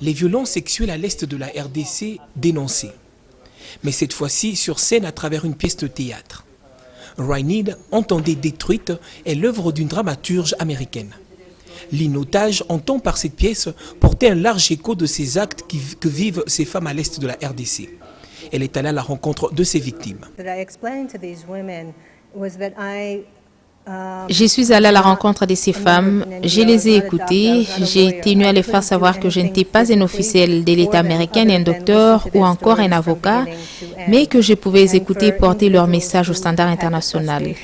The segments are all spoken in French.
Les violences sexuelles à l'est de la RDC dénoncées. Mais cette fois-ci sur scène à travers une pièce de théâtre. Rhinid, Entendez détruite, est l'œuvre d'une dramaturge américaine. Lynn Otage entend par cette pièce porter un large écho de ces actes que vivent ces femmes à l'est de la RDC. Elle est allée à la rencontre de ces victimes. Je suis allée à la rencontre de ces femmes, je les ai écoutées, j'ai tenu à les faire savoir que je n'étais pas un officiel de l'État américain, un docteur ou encore un avocat, mais que je pouvais écouter porter leur message au standard international.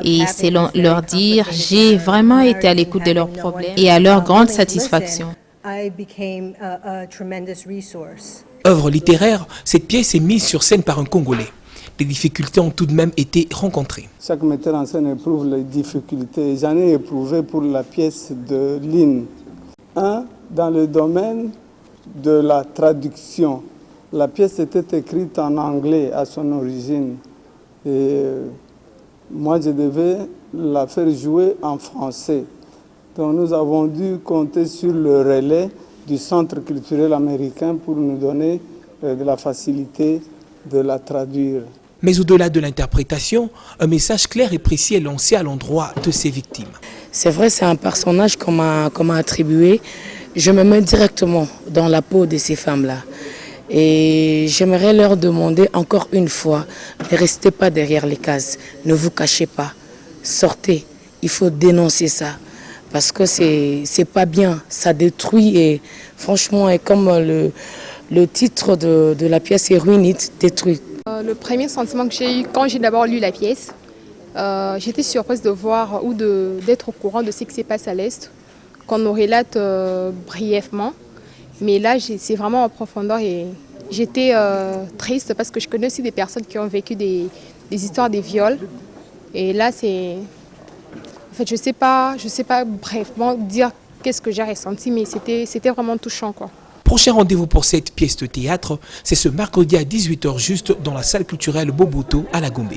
Et selon leur dire, j'ai vraiment été à l'écoute de leurs problèmes et à leur grande satisfaction. Œuvre littéraire, cette pièce est mise sur scène par un Congolais. Les difficultés ont tout de même été rencontrées. Chaque metteur en scène éprouve les difficultés. J'en ai éprouvé pour la pièce de Lynn. Dans le domaine de la traduction. La pièce était écrite en anglais à son origine. Et moi, je devais la faire jouer en français. Donc nous avons dû compter sur le relais du Centre culturel américain pour nous donner de la facilité de la traduire. Mais au-delà de l'interprétation, un message clair et précis est lancé à l'endroit de ces victimes. C'est vrai, c'est un personnage qu'on m'a attribué. Je me mets directement dans la peau de ces femmes-là. Et j'aimerais leur demander encore une fois, ne restez pas derrière les cases, ne vous cachez pas, sortez, il faut dénoncer ça. Parce que c'est pas bien, ça détruit et franchement, et comme le titre de la pièce est Rhinid, détruit. Le premier sentiment que j'ai eu quand j'ai d'abord lu la pièce, j'étais surprise de voir ou d'être au courant de ce qui se passe à l'Est, qu'on nous relate brièvement. Mais là, c'est vraiment en profondeur et j'étais triste parce que je connais aussi des personnes qui ont vécu des histoires de viols. Et là, en fait, je sais pas brièvement dire qu'est-ce que j'ai ressenti, mais c'était vraiment touchant, quoi. Prochain rendez-vous pour cette pièce de théâtre, c'est ce mercredi à 18h juste dans la salle culturelle Boboto à la Gombe.